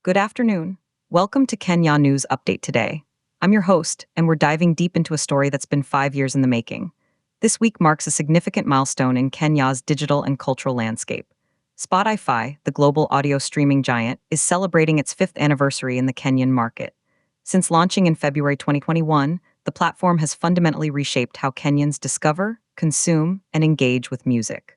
Good afternoon. Welcome to Kenya News Update today. I'm your host, and we're diving deep into a story that's been 5 years in the making. This week marks a significant milestone in Kenya's digital and cultural landscape. Spotify, the global audio streaming giant, is celebrating its fifth anniversary in the Kenyan market. Since launching in February 2021, the platform has fundamentally reshaped how Kenyans discover, consume, and engage with music.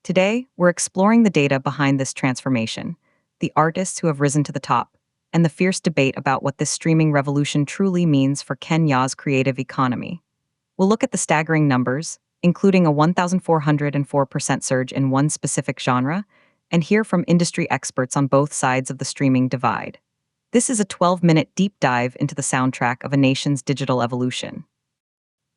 Today, we're exploring the data behind this transformation, the artists who have risen to the top, and the fierce debate about what this streaming revolution truly means for Kenya's creative economy. We'll look at the staggering numbers, including a 1,404% surge in one specific genre, and hear from industry experts on both sides of the streaming divide. This is a 12-minute deep dive into the soundtrack of a nation's digital evolution.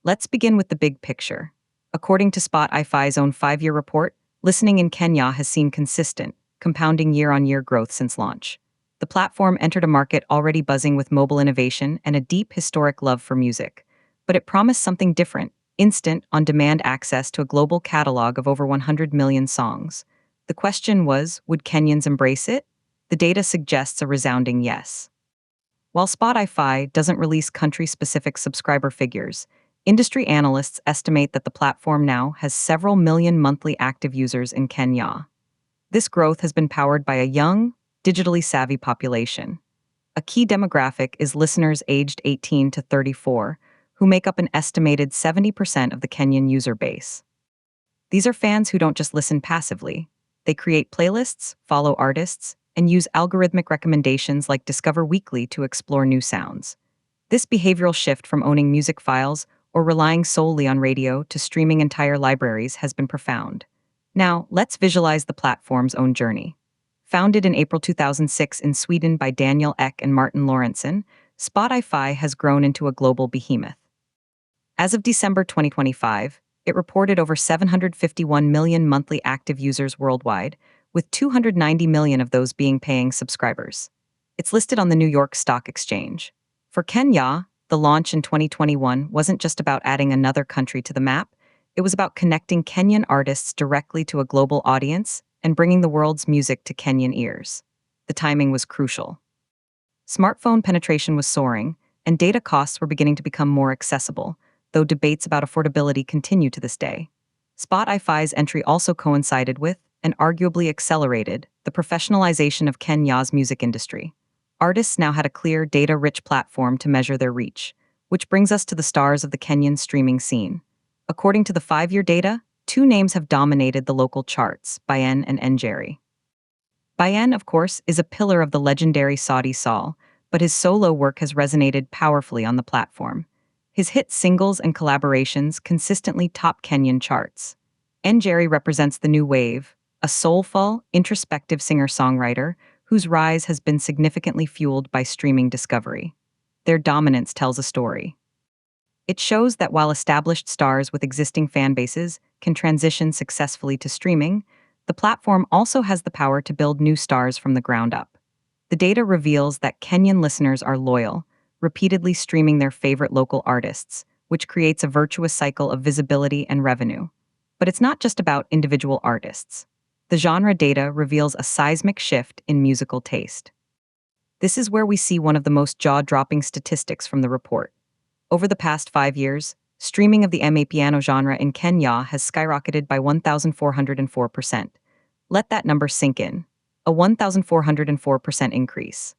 Let's begin with the big picture. According to Spotify's own 5-year report, listening in Kenya has seen consistent, compounding year-on-year growth since launch. The platform entered a market already buzzing with mobile innovation and a deep historic love for music. But it promised something different: instant, on-demand access to a global catalog of over 100 million songs. The question was, would Kenyans embrace it? The data suggests a resounding yes. While Spotify doesn't release country-specific subscriber figures, industry analysts estimate that the platform now has several million monthly active users in Kenya. This growth has been powered by a young, digitally savvy population. A key demographic is listeners aged 18 to 34, who make up an estimated 70% of the Kenyan user base. These are fans who don't just listen passively. They create playlists, follow artists, and use algorithmic recommendations like Discover Weekly to explore new sounds. This behavioral shift from owning music files or relying solely on radio to streaming entire libraries has been profound. Now, let's visualize the platform's own journey. Founded in April 2006 in Sweden by Daniel Ek and Martin Lorentzen, Spotify has grown into a global behemoth. As of December 2025, it reported over 751 million monthly active users worldwide, with 290 million of those being paying subscribers. It's listed on the New York Stock Exchange. For Kenya, the launch in 2021 wasn't just about adding another country to the map. It was about connecting Kenyan artists directly to a global audience and bringing the world's music to Kenyan ears. The timing was crucial. Smartphone penetration was soaring, and data costs were beginning to become more accessible, though debates about affordability continue to this day. Spotify's entry also coincided with, and arguably accelerated, the professionalization of Kenya's music industry. Artists now had a clear, data-rich platform to measure their reach, which brings us to the stars of the Kenyan streaming scene. According to the 5-year data, 2 names have dominated the local charts, Bien and Njerae. Bien, of course, is a pillar of the legendary Saudi Soul, but his solo work has resonated powerfully on the platform. His hit singles and collaborations consistently top Kenyan charts. Njerae represents the new wave, a soulful, introspective singer-songwriter whose rise has been significantly fueled by streaming discovery. Their dominance tells a story. It shows that while established stars with existing fan bases can transition successfully to streaming, the platform also has the power to build new stars from the ground up. The data reveals that Kenyan listeners are loyal, repeatedly streaming their favorite local artists, which creates a virtuous cycle of visibility and revenue. But it's not just about individual artists. The genre data reveals a seismic shift in musical taste. This is where we see one of the most jaw-dropping statistics from the report. Over the past 5 years, streaming of the Amapiano genre in Kenya has skyrocketed by 1,404%. Let that number sink in. A 1,404% increase.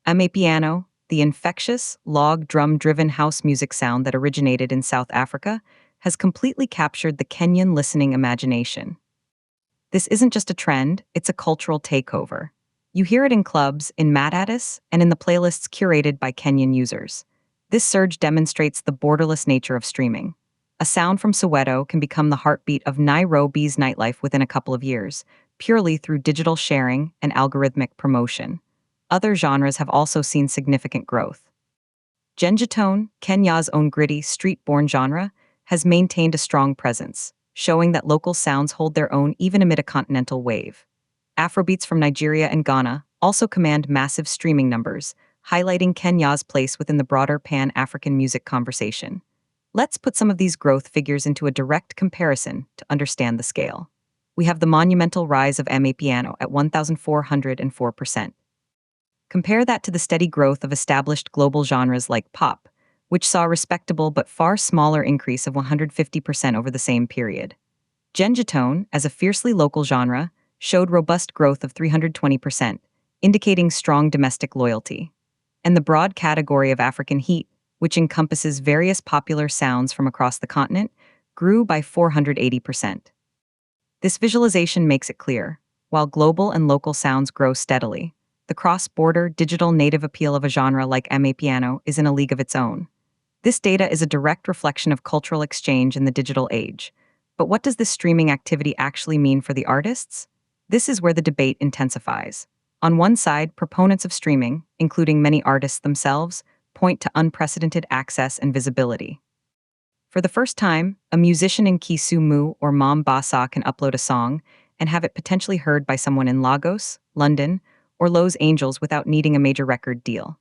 Amapiano, the infectious, log drum-driven house music sound that originated in South Africa, has completely captured the Kenyan listening imagination. This isn't just a trend, it's a cultural takeover. You hear it in clubs, in matatis, and in the playlists curated by Kenyan users. This surge demonstrates the borderless nature of streaming. A sound from Soweto can become the heartbeat of Nairobi's nightlife within a couple of years, purely through digital sharing and algorithmic promotion. Other genres have also seen significant growth. Gengetone, Kenya's own gritty, street-born genre, has maintained a strong presence, showing that local sounds hold their own even amid a continental wave. Afrobeats from Nigeria and Ghana also command massive streaming numbers, highlighting Kenya's place within the broader Pan-African music conversation. Let's put some of these growth figures into a direct comparison to understand the scale. We have the monumental rise of Amapiano at 1,404%. Compare that to the steady growth of established global genres like pop, which saw a respectable but far smaller increase of 150% over the same period. Genjitone, as a fiercely local genre, showed robust growth of 320%, indicating strong domestic loyalty. And the broad category of African heat, which encompasses various popular sounds from across the continent, grew by 480%. This visualization makes it clear, while global and local sounds grow steadily, the cross-border digital native appeal of a genre like Amapiano is in a league of its own. This data is a direct reflection of cultural exchange in the digital age. But what does this streaming activity actually mean for the artists? This is where the debate intensifies. On one side, proponents of streaming, including many artists themselves, point to unprecedented access and visibility. For the first time, a musician in Kisumu or Mombasa can upload a song and have it potentially heard by someone in Lagos, London, or Los Angeles without needing a major record deal.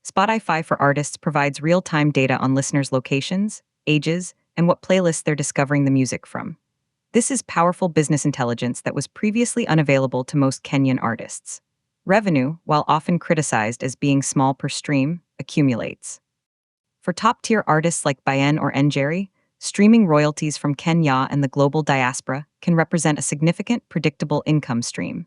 Spotify for Artists provides real-time data on listeners' locations, ages, and what playlists they're discovering the music from. This is powerful business intelligence that was previously unavailable to most Kenyan artists. Revenue, while often criticized as being small per stream, accumulates. For top-tier artists like Bien or Njerae, streaming royalties from Kenya and the global diaspora can represent a significant, predictable income stream.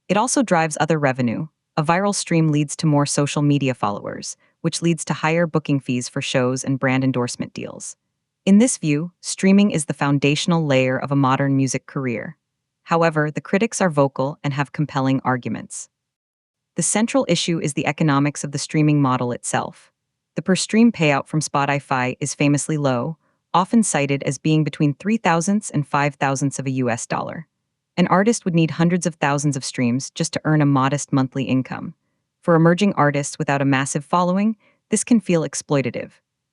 It also drives other revenue. A viral stream leads to more social media followers, which leads to higher booking fees for shows and brand endorsement deals. In this view, streaming is the foundational layer of a modern music career. However, the critics are vocal and have compelling arguments. The central issue is the economics of the streaming model itself. The per-stream payout from Spotify is famously low, often cited as being between 3 thousandths and 5 thousandths of a US dollar. An artist would need hundreds of thousands of streams just to earn a modest monthly income. For emerging artists without a massive following, this can feel exploitative.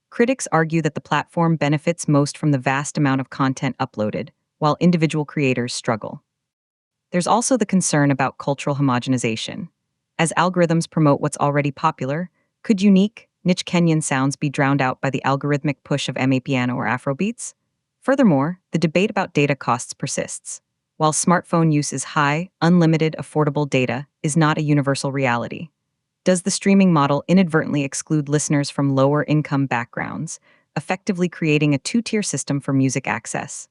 Critics argue that the platform benefits most from the vast amount of content uploaded, while individual creators struggle. There's also the concern about cultural homogenization. As algorithms promote what's already popular, could unique, niche Kenyan sounds be drowned out by the algorithmic push of Amapiano or Afrobeats? Furthermore, the debate about data costs persists. While smartphone use is high, unlimited, affordable data is not a universal reality. Does the streaming model inadvertently exclude listeners from lower-income backgrounds, effectively creating a two-tier system for music access?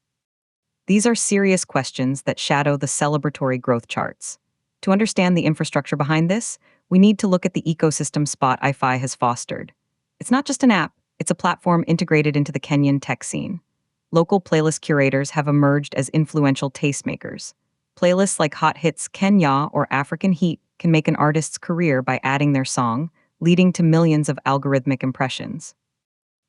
These are serious questions that shadow the celebratory growth charts. To understand the infrastructure behind this, we need to look at the ecosystem Spotify has fostered. It's not just an app, it's a platform integrated into the Kenyan tech scene. Local playlist curators have emerged as influential tastemakers. Playlists like Hot Hits Kenya or African Heat can make an artist's career by adding their song, leading to millions of algorithmic impressions.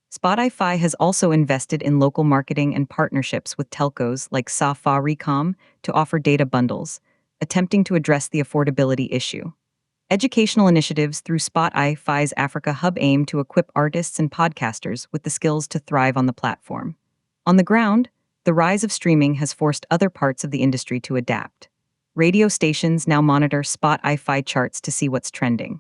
Spotify has also invested in local marketing and partnerships with telcos like Safaricom to offer data bundles, attempting to address the affordability issue. Educational initiatives through Spotify's Africa Hub aim to equip artists and podcasters with the skills to thrive on the platform. On the ground, the rise of streaming has forced other parts of the industry to adapt. Radio stations now monitor Spotify charts to see what's trending.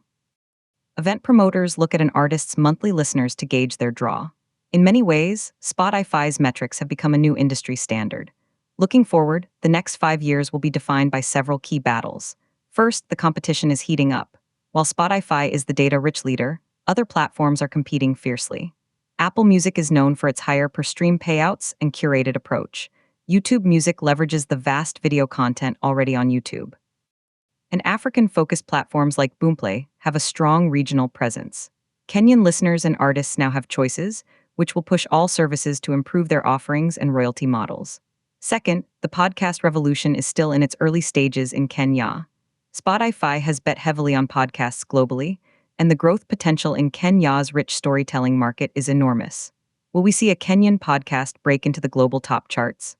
Event promoters look at an artist's monthly listeners to gauge their draw. In many ways, Spotify's metrics have become a new industry standard. Looking forward, the next 5 years will be defined by several key battles. First, the competition is heating up. While Spotify is the data-rich leader, other platforms are competing fiercely. Apple Music is known for its higher per-stream payouts and curated approach. YouTube Music leverages the vast video content already on YouTube. And African-focused platforms like Boomplay have a strong regional presence. Kenyan listeners and artists now have choices, which will push all services to improve their offerings and royalty models. Second, the podcast revolution is still in its early stages in Kenya. Spotify has bet heavily on podcasts globally, and the growth potential in Kenya's rich storytelling market is enormous. Will we see a Kenyan podcast break into the global top charts?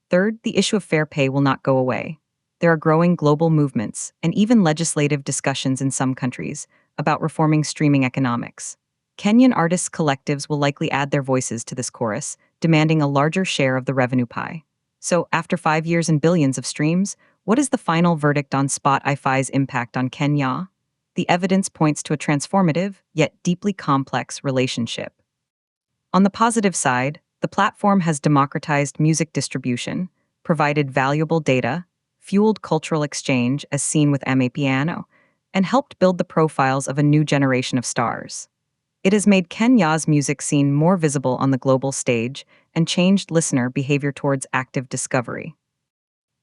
Third, the issue of fair pay will not go away. There are growing global movements and even legislative discussions in some countries about reforming streaming economics. Kenyan artists' collectives will likely add their voices to this chorus, demanding a larger share of the revenue pie. So, after 5 years and billions of streams, what is the final verdict on Spotify's impact on Kenya? The evidence points to a transformative, yet deeply complex relationship. On the positive side, the platform has democratized music distribution, provided valuable data, fueled cultural exchange as seen with Amapiano, and helped build the profiles of a new generation of stars. It has made Kenya's music scene more visible on the global stage and changed listener behavior towards active discovery.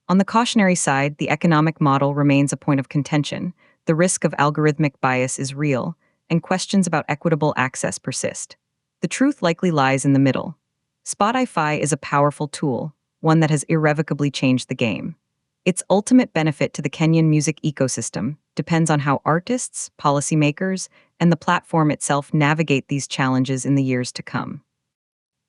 On the cautionary side, the economic model remains a point of contention. The risk of algorithmic bias is real, and questions about equitable access persist. The truth likely lies in the middle. Spotify is a powerful tool, one that has irrevocably changed the game. Its ultimate benefit to the Kenyan music ecosystem depends on how artists, policymakers, and the platform itself navigate these challenges in the years to come.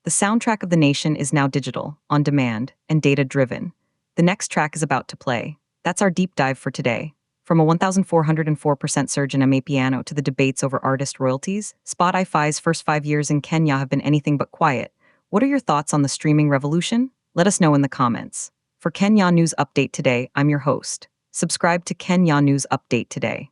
The soundtrack of the nation is now digital, on demand, and data-driven. The next track is about to play. That's our deep dive for today. From a 1,404% surge in Amapiano to the debates over artist royalties, Spotify's first 5 years in Kenya have been anything but quiet. What are your thoughts on the streaming revolution? Let us know in the comments. For Kenya News Update Today, I'm your host. Subscribe to Kenya News Update Today.